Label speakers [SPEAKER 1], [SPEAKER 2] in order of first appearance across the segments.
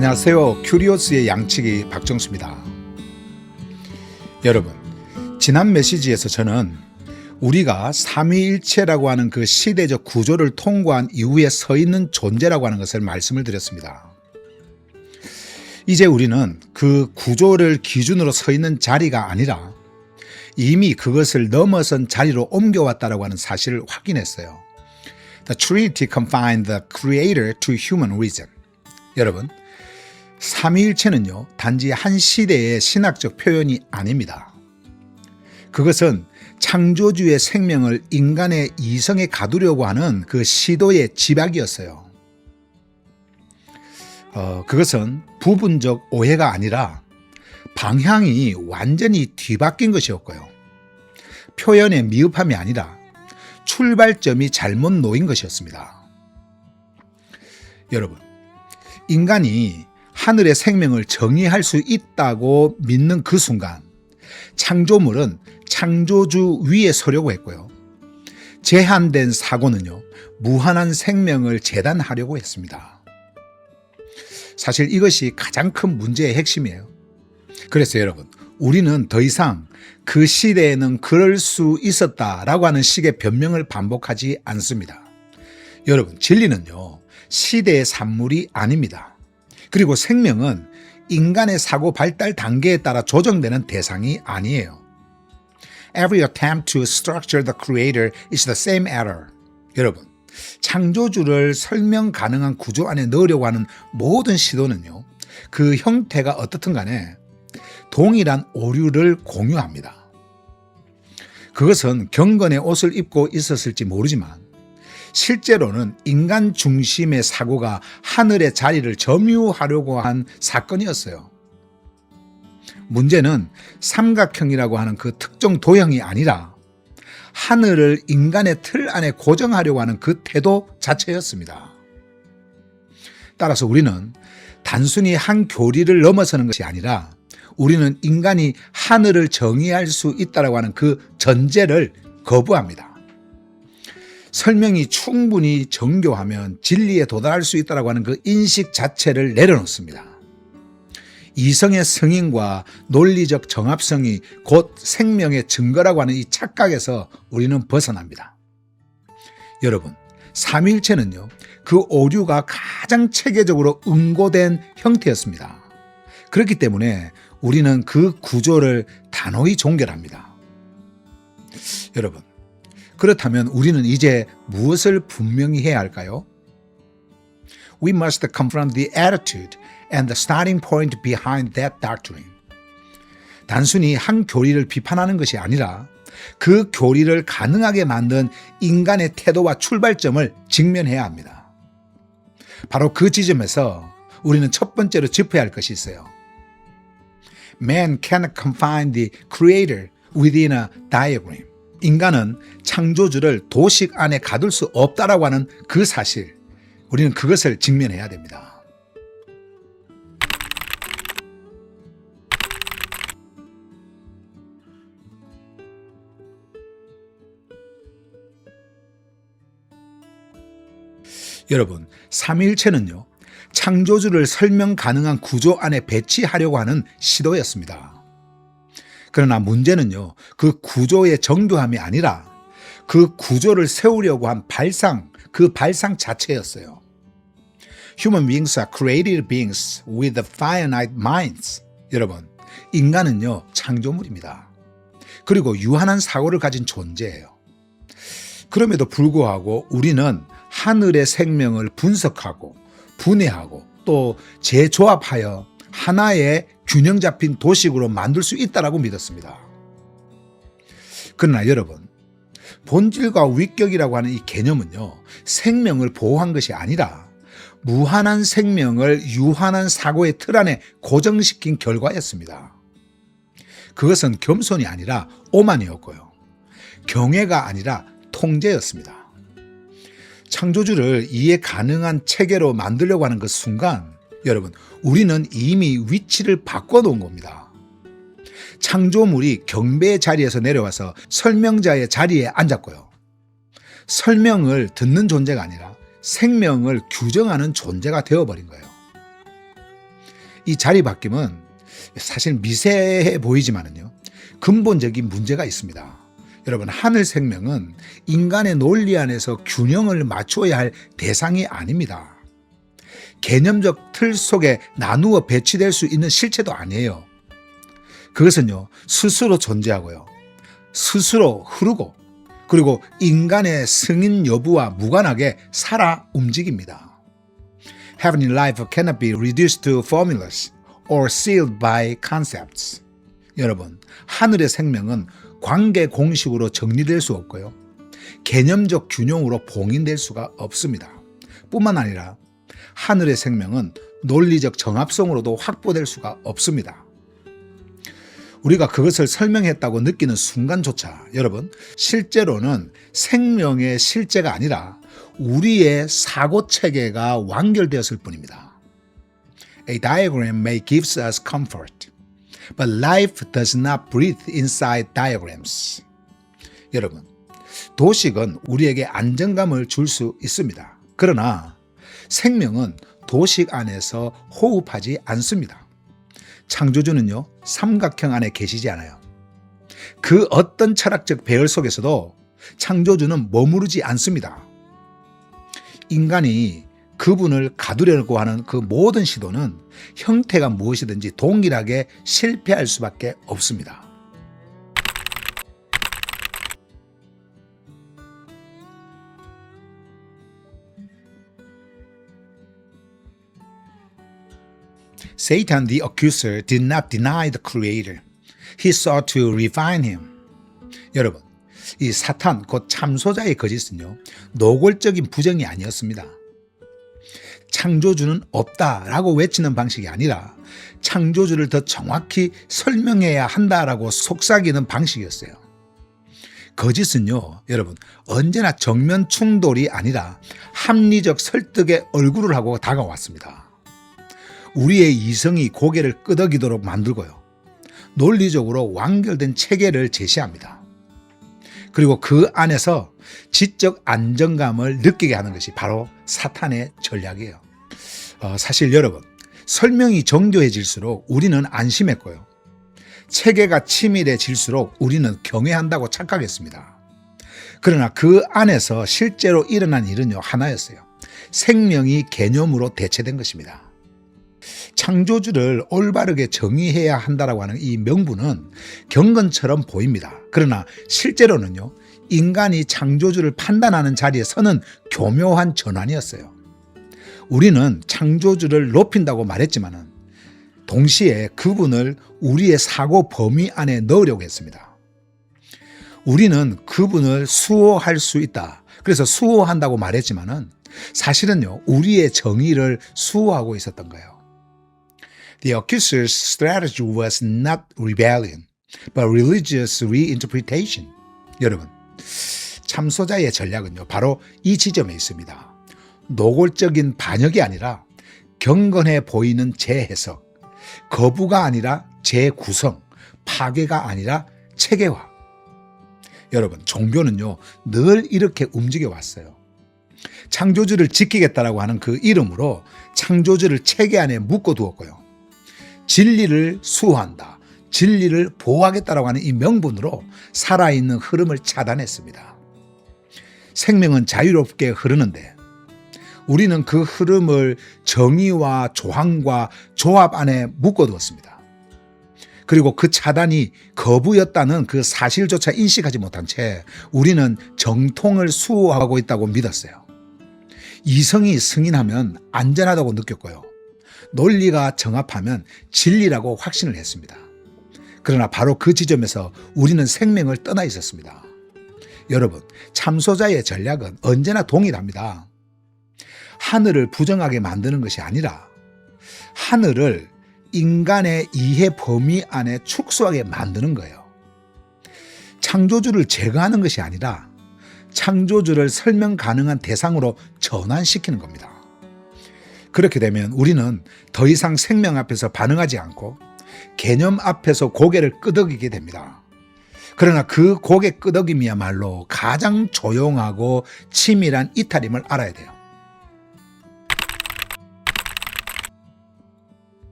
[SPEAKER 1] 안녕하세요. 큐리오스의 양치기 박정수입니다. 여러분, 지난 메시지에서 저는 우리가 삼위일체라고 하는 그 시대적 구조를 통과한 이후에 서 있는 존재라고 하는 것을 말씀을 드렸습니다. 이제 우리는 그 구조를 기준으로 서 있는 자리가 아니라 이미 그것을 넘어선 자리로 옮겨왔다라고 하는 사실을 확인했어요. The Trinity confined the Creator to human reason. 여러분, 삼위일체는요, 단지 한 시대의 신학적 표현이 아닙니다. 그것은 창조주의 생명을 인간의 이성에 가두려고 하는 그 시도의 집약이었어요. 그것은 부분적 오해가 아니라 방향이 완전히 뒤바뀐 것이었고요. 표현의 미흡함이 아니라 출발점이 잘못 놓인 것이었습니다. 여러분, 인간이 하늘의 생명을 정의할 수 있다고 믿는 그 순간 창조물은 창조주 위에 서려고 했고요. 제한된 사고는요, 무한한 생명을 재단하려고 했습니다. 사실 이것이 가장 큰 문제의 핵심이에요. 그래서 여러분, 우리는 더 이상 그 시대에는 그럴 수 있었다라고 하는 식의 변명을 반복하지 않습니다. 여러분, 진리는요, 시대의 산물이 아닙니다. 그리고 생명은 인간의 사고 발달 단계에 따라 조정되는 대상이 아니에요. Every attempt to structure the creator is the same error. 여러분, 창조주를 설명 가능한 구조 안에 넣으려고 하는 모든 시도는요, 그 형태가 어떻든 간에 동일한 오류를 공유합니다. 그것은 경건의 옷을 입고 있었을지 모르지만 실제로는 인간 중심의 사고가 하늘의 자리를 점유하려고 한 사건이었어요. 문제는 삼각형이라고 하는 그 특정 도형이 아니라 하늘을 인간의 틀 안에 고정하려고 하는 그 태도 자체였습니다. 따라서 우리는 단순히 한 교리를 넘어서는 것이 아니라 우리는 인간이 하늘을 정의할 수 있다고 하는 그 전제를 거부합니다. 설명이 충분히 정교하면 진리에 도달할 수 있다고 하는 그 인식 자체를 내려놓습니다. 이성의 승인과 논리적 정합성이 곧 생명의 증거라고 하는 이 착각에서 우리는 벗어납니다. 여러분, 삼위일체는요, 그 오류가 가장 체계적으로 응고된 형태였습니다. 그렇기 때문에 우리는 그 구조를 단호히 종결합니다. 여러분, 그렇다면 우리는 이제 무엇을 분명히 해야 할까요? We must confront the attitude and the starting point behind that doctrine. 단순히 한 교리를 비판하는 것이 아니라 그 교리를 가능하게 만든 인간의 태도와 출발점을 직면해야 합니다. 바로 그 지점에서 우리는 첫 번째로 짚어야 할 것이 있어요. Man cannot confine the creator within a diagram. 인간은 창조주를 도식 안에 가둘 수 없다라고 하는 그 사실, 우리는 그것을 직면해야 됩니다. 여러분, 삼위일체는요, 창조주를 설명 가능한 구조 안에 배치하려고 하는 시도였습니다. 그러나 문제는요, 그 구조의 정교함이 아니라 그 구조를 세우려고 한 그 발상 자체였어요. Human beings are created beings with finite minds. 여러분, 인간은요, 창조물입니다. 그리고 유한한 사고를 가진 존재예요. 그럼에도 불구하고 우리는 하늘의 생명을 분석하고 분해하고 또 재조합하여 하나의 균형 잡힌 도식으로 만들 수 있다고 믿었습니다. 그러나 여러분, 본질과 위격이라고 하는 이 개념은요, 생명을 보호한 것이 아니라 무한한 생명을 유한한 사고의 틀 안에 고정시킨 결과였습니다. 그것은 겸손이 아니라 오만이었고요, 경외가 아니라 통제였습니다. 창조주를 이해 가능한 체계로 만들려고 하는 그 순간, 여러분, 우리는 이미 위치를 바꿔놓은 겁니다. 창조물이 경배의 자리에서 내려와서 설명자의 자리에 앉았고요. 설명을 듣는 존재가 아니라 생명을 규정하는 존재가 되어버린 거예요. 이 자리 바뀜은 사실 미세해 보이지만은요, 근본적인 문제가 있습니다. 여러분, 하늘 생명은 인간의 논리 안에서 균형을 맞추어야 할 대상이 아닙니다. 개념적 틀 속에 나누어 배치될 수 있는 실체도 아니에요. 그것은요, 스스로 존재하고요, 스스로 흐르고, 그리고 인간의 승인 여부와 무관하게 살아 움직입니다. Heavenly life cannot be reduced to formulas or sealed by concepts. 여러분, 하늘의 생명은 관계 공식으로 정리될 수 없고요, 개념적 균형으로 봉인될 수가 없습니다. 뿐만 아니라 하늘의 생명은 논리적 정합성으로도 확보될 수가 없습니다. 우리가 그것을 설명했다고 느끼는 순간조차 여러분, 실제로는 생명의 실제가 아니라 우리의 사고체계가 완결되었을 뿐입니다. A diagram may give us comfort, but life does not breathe inside diagrams. 여러분, 도식은 우리에게 안정감을 줄 수 있습니다. 그러나 생명은 도식 안에서 호흡하지 않습니다. 창조주는요, 삼각형 안에 계시지 않아요. 그 어떤 철학적 배열 속에서도 창조주는 머무르지 않습니다. 인간이 그분을 가두려고 하는 그 모든 시도는 형태가 무엇이든지 동일하게 실패할 수밖에 없습니다. Satan the accuser did not deny the creator. He sought to refine him. 여러분, 이 사탄 곧 참소자의 거짓은요, 노골적인 부정이 아니었습니다. 창조주는 없다라고 외치는 방식이 아니라 창조주를 더 정확히 설명해야 한다라고 속삭이는 방식이었어요. 거짓은요, 여러분, 언제나 정면 충돌이 아니라 합리적 설득의 얼굴을 하고 다가왔습니다. 우리의 이성이 고개를 끄덕이도록 만들고요, 논리적으로 완결된 체계를 제시합니다. 그리고 그 안에서 지적 안정감을 느끼게 하는 것이 바로 사탄의 전략이에요. 사실 여러분, 설명이 정교해질수록 우리는 안심했고요, 체계가 치밀해질수록 우리는 경외한다고 착각했습니다. 그러나 그 안에서 실제로 일어난 일은요, 하나였어요. 생명이 개념으로 대체된 것입니다. 창조주를 올바르게 정의해야 한다라고 하는 이 명분은 경건처럼 보입니다. 그러나 실제로는요, 인간이 창조주를 판단하는 자리에 서는 교묘한 전환이었어요. 우리는 창조주를 높인다고 말했지만은 동시에 그분을 우리의 사고 범위 안에 넣으려고 했습니다. 우리는 그분을 수호할 수 있다, 그래서 수호한다고 말했지만은 사실은요, 우리의 정의를 수호하고 있었던 거예요. The accuser's strategy was not rebellion, but religious reinterpretation. 여러분, 참소자의 전략은요, 바로 이 지점에 있습니다. 노골적인 반역이 아니라 경건해 보이는 재해석, 거부가 아니라 재구성, 파괴가 아니라 체계화. 여러분, 종교는요, 늘 이렇게 움직여 왔어요. 창조주를 지키겠다라고 하는 그 이름으로 창조주를 체계 안에 묶어두었고요, 진리를 수호한다, 진리를 보호하겠다라고 하는 이 명분으로 살아있는 흐름을 차단했습니다. 생명은 자유롭게 흐르는데 우리는 그 흐름을 정의와 조항과 조합 안에 묶어두었습니다. 그리고 그 차단이 거부였다는 그 사실조차 인식하지 못한 채 우리는 정통을 수호하고 있다고 믿었어요. 이성이 승인하면 안전하다고 느꼈고요, 논리가 정합하면 진리라고 확신을 했습니다. 그러나 바로 그 지점에서 우리는 생명을 떠나 있었습니다. 여러분, 참소자의 전략은 언제나 동일합니다. 하늘을 부정하게 만드는 것이 아니라 하늘을 인간의 이해 범위 안에 축소하게 만드는 거예요. 창조주를 제거하는 것이 아니라 창조주를 설명 가능한 대상으로 전환시키는 겁니다. 그렇게 되면 우리는 더 이상 생명 앞에서 반응하지 않고 개념 앞에서 고개를 끄덕이게 됩니다. 그러나 그 고개 끄덕임이야말로 가장 조용하고 치밀한 이탈임을 알아야 돼요.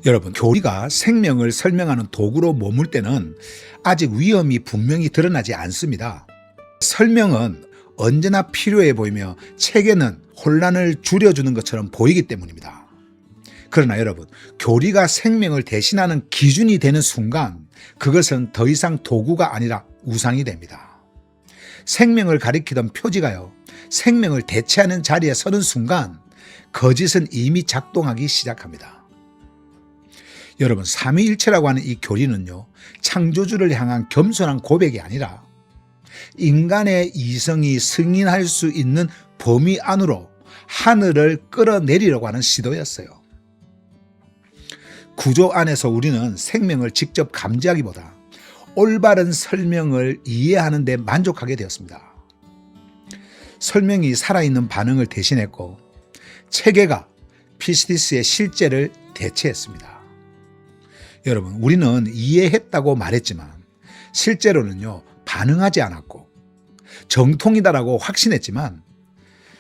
[SPEAKER 1] 여러분, 교리가 생명을 설명하는 도구로 머물 때는 아직 위험이 분명히 드러나지 않습니다. 설명은 언제나 필요해 보이며 체계는 혼란을 줄여주는 것처럼 보이기 때문입니다. 그러나 여러분, 교리가 생명을 대신하는 기준이 되는 순간 그것은 더 이상 도구가 아니라 우상이 됩니다. 생명을 가리키던 표지가요, 생명을 대체하는 자리에 서는 순간 거짓은 이미 작동하기 시작합니다. 여러분, 삼위일체라고 하는 이 교리는요, 창조주를 향한 겸손한 고백이 아니라 인간의 이성이 승인할 수 있는 범위 안으로 하늘을 끌어내리려고 하는 시도였어요. 구조 안에서 우리는 생명을 직접 감지하기보다 올바른 설명을 이해하는 데 만족하게 되었습니다. 설명이 살아있는 반응을 대신했고 체계가 피스티스의 실제를 대체했습니다. 여러분, 우리는 이해했다고 말했지만 실제로는요, 반응하지 않았고 정통이다라고 확신했지만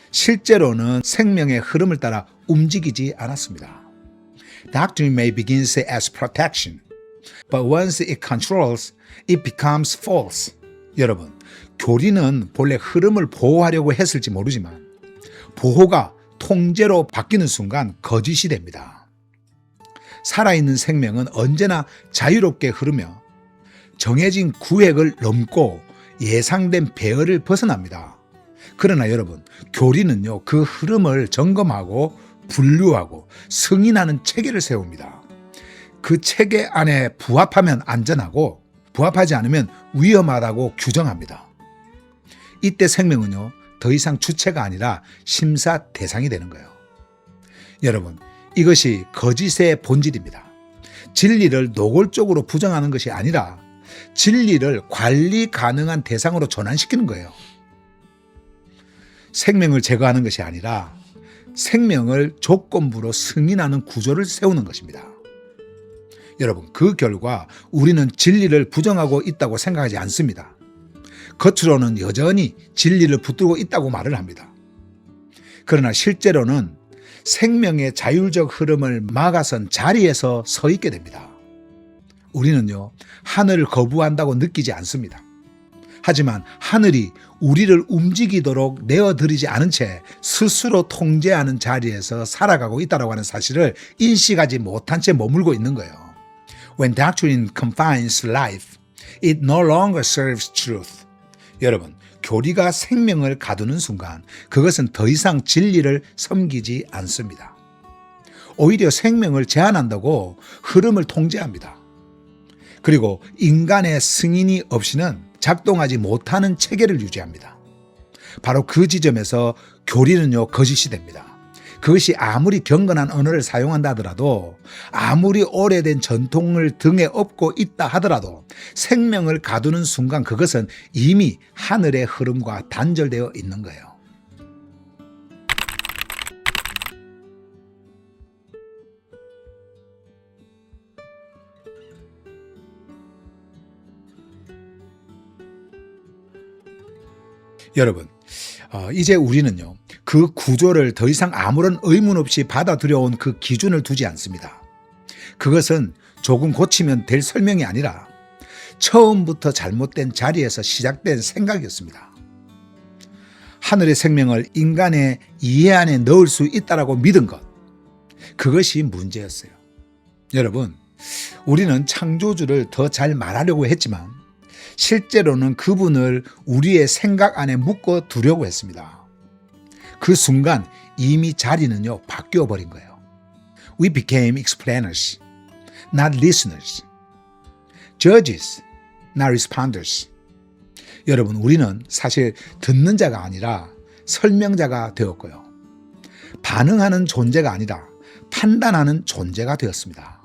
[SPEAKER 1] 실제로는 생명의 흐름을 따라 움직이지 않았습니다. Doctrine may begin as protection, but once it controls, it becomes false. 여러분, 교리는 본래 흐름을 보호하려고 했을지 모르지만 보호가 통제로 바뀌는 순간 거짓이 됩니다. 살아있는 생명은 언제나 자유롭게 흐르며 정해진 구획을 넘고 예상된 배열을 벗어납니다. 그러나 여러분, 교리는요, 그 흐름을 점검하고 분류하고 승인하는 체계를 세웁니다. 그 체계 안에 부합하면 안전하고 부합하지 않으면 위험하다고 규정합니다. 이때 생명은요, 더 이상 주체가 아니라 심사 대상이 되는 거예요. 여러분, 이것이 거짓의 본질입니다. 진리를 노골적으로 부정하는 것이 아니라 진리를 관리 가능한 대상으로 전환시키는 거예요. 생명을 제거하는 것이 아니라 생명을 조건부로 승인하는 구조를 세우는 것입니다. 여러분, 그 결과 우리는 진리를 부정하고 있다고 생각하지 않습니다. 겉으로는 여전히 진리를 붙들고 있다고 말을 합니다. 그러나 실제로는 생명의 자율적 흐름을 막아선 자리에서 서 있게 됩니다. 우리는요, 하늘을 거부한다고 느끼지 않습니다. 하지만 하늘이 우리를 움직이도록 내어드리지 않은 채 스스로 통제하는 자리에서 살아가고 있다고 하는 사실을 인식하지 못한 채 머물고 있는 거예요. When doctrine confines life, it no longer serves truth. 여러분, 교리가 생명을 가두는 순간 그것은 더 이상 진리를 섬기지 않습니다. 오히려 생명을 제한한다고 흐름을 통제합니다. 그리고 인간의 승인이 없이는 작동하지 못하는 체계를 유지합니다. 바로 그 지점에서 교리는요, 거짓이 됩니다. 그것이 아무리 경건한 언어를 사용한다 하더라도, 아무리 오래된 전통을 등에 업고 있다 하더라도 생명을 가두는 순간 그것은 이미 하늘의 흐름과 단절되어 있는 거예요. 여러분, 이제 우리는요, 그 구조를 더 이상 아무런 의문 없이 받아들여온 그 기준을 두지 않습니다. 그것은 조금 고치면 될 설명이 아니라 처음부터 잘못된 자리에서 시작된 생각이었습니다. 하늘의 생명을 인간의 이해 안에 넣을 수 있다라고 믿은 것, 그것이 문제였어요. 여러분, 우리는 창조주를 더 잘 말하려고 했지만 실제로는 그분을 우리의 생각 안에 묶어 두려고 했습니다. 그 순간 이미 자리는요, 바뀌어 버린 거예요. We became explainers, not listeners. Judges, not responders. 여러분, 우리는 사실 듣는 자가 아니라 설명자가 되었고요. 반응하는 존재가 아니라 판단하는 존재가 되었습니다.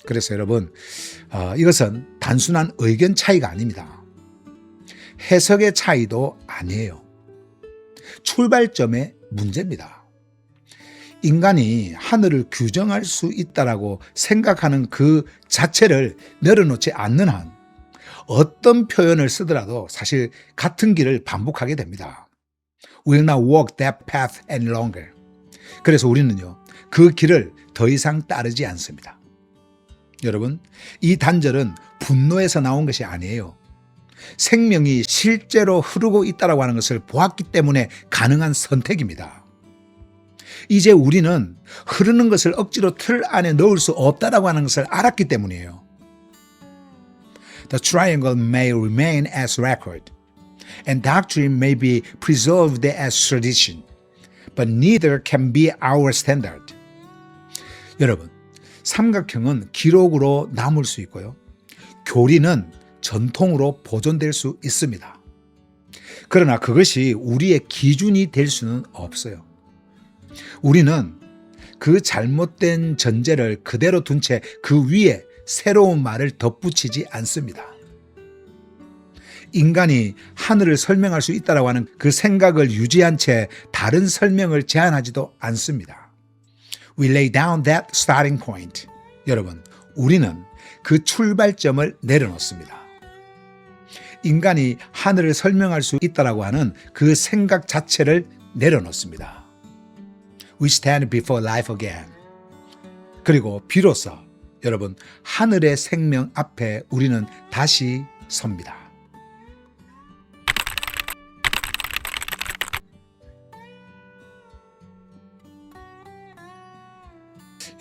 [SPEAKER 1] 그래서 여러분, 이것은 단순한 의견 차이가 아닙니다. 해석의 차이도 아니에요. 출발점의 문제입니다. 인간이 하늘을 규정할 수 있다라고 생각하는 그 자체를 내려놓지 않는 한 어떤 표현을 쓰더라도 사실 같은 길을 반복하게 됩니다. We'll not walk that path any longer. 그래서 우리는요, 그 길을 더 이상 따르지 않습니다. 여러분, 이 단절은 분노에서 나온 것이 아니에요. 생명이 실제로 흐르고 있다고 하는 것을 보았기 때문에 가능한 선택입니다. 이제 우리는 흐르는 것을 억지로 틀 안에 넣을 수 없다고 하는 것을 알았기 때문이에요. The triangle may remain as record, and doctrine may be preserved as tradition, but neither can be our standard. 여러분, 삼각형은 기록으로 남을 수 있고요. 교리는 전통으로 보존될 수 있습니다. 그러나 그것이 우리의 기준이 될 수는 없어요. 우리는 그 잘못된 전제를 그대로 둔 채 그 위에 새로운 말을 덧붙이지 않습니다. 인간이 하늘을 설명할 수 있다고 하는 그 생각을 유지한 채 다른 설명을 제안하지도 않습니다. We lay down that starting point. 여러분, 우리는 그 출발점을 내려놓습니다. 인간이 하늘을 설명할 수 있다고 하는 그 생각 자체를 내려놓습니다. We stand before life again. 그리고 비로소 여러분, 하늘의 생명 앞에 우리는 다시 섭니다.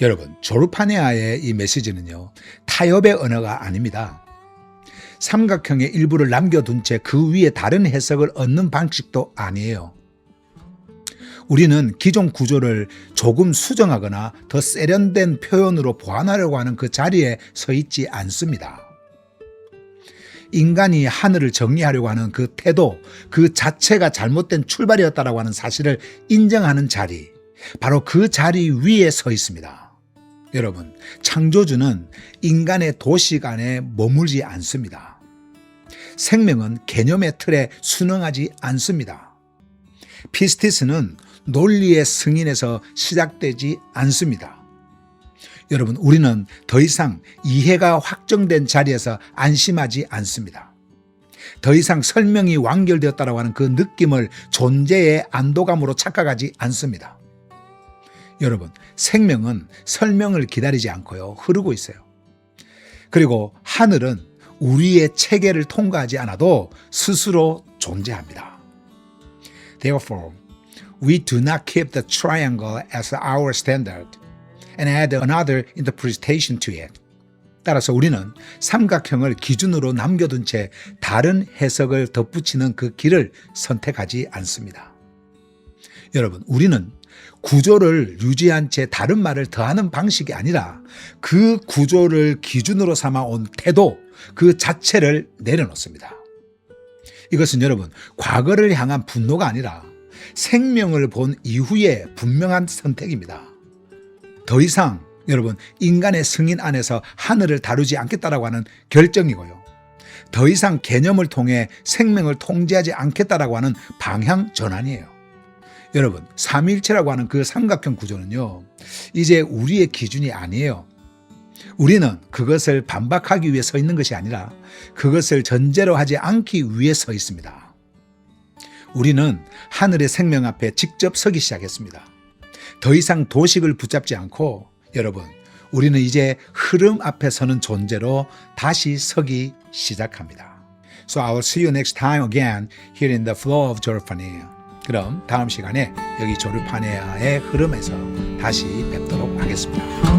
[SPEAKER 1] 여러분, 조르파네아의 이 메시지는요, 타협의 언어가 아닙니다. 삼각형의 일부를 남겨둔 채 그 위에 다른 해석을 얻는 방식도 아니에요. 우리는 기존 구조를 조금 수정하거나 더 세련된 표현으로 보완하려고 하는 그 자리에 서 있지 않습니다. 인간이 하늘을 정리하려고 하는 그 태도, 그 자체가 잘못된 출발이었다고 하는 사실을 인정하는 자리, 바로 그 자리 위에 서 있습니다. 여러분, 창조주는 인간의 도식 안에 머물지 않습니다. 생명은 개념의 틀에 순응하지 않습니다. 피스티스는 논리의 승인에서 시작되지 않습니다. 여러분, 우리는 더 이상 이해가 확정된 자리에서 안심하지 않습니다. 더 이상 설명이 완결되었다고 하는 그 느낌을 존재의 안도감으로 착각하지 않습니다. 여러분, 생명은 설명을 기다리지 않고요, 흐르고 있어요. 그리고 하늘은 우리의 체계를 통과하지 않아도 스스로 존재합니다. Therefore, we do not keep the triangle as our standard and add another interpretation to it. 따라서 우리는 삼각형을 기준으로 남겨둔 채 다른 해석을 덧붙이는 그 길을 선택하지 않습니다. 여러분, 우리는 구조를 유지한 채 다른 말을 더하는 방식이 아니라 그 구조를 기준으로 삼아온 태도, 그 자체를 내려놓습니다. 이것은 여러분, 과거를 향한 분노가 아니라 생명을 본 이후에 분명한 선택입니다. 더 이상 여러분, 인간의 승인 안에서 하늘을 다루지 않겠다라고 하는 결정이고요. 더 이상 개념을 통해 생명을 통제하지 않겠다라고 하는 방향 전환이에요. 여러분, 삼위일체라고 하는 그 삼각형 구조는요, 이제 우리의 기준이 아니에요. 우리는 그것을 반박하기 위해 서 있는 것이 아니라 그것을 전제로 하지 않기 위해 서 있습니다. 우리는 하늘의 생명 앞에 직접 서기 시작했습니다. 더 이상 도식을 붙잡지 않고 여러분, 우리는 이제 흐름 앞에 서는 존재로 다시 서기 시작합니다. So I will see you next time again here in the flow of Jorphania. 그럼 다음 시간에 여기 조르파네아의 흐름에서 다시 뵙도록 하겠습니다.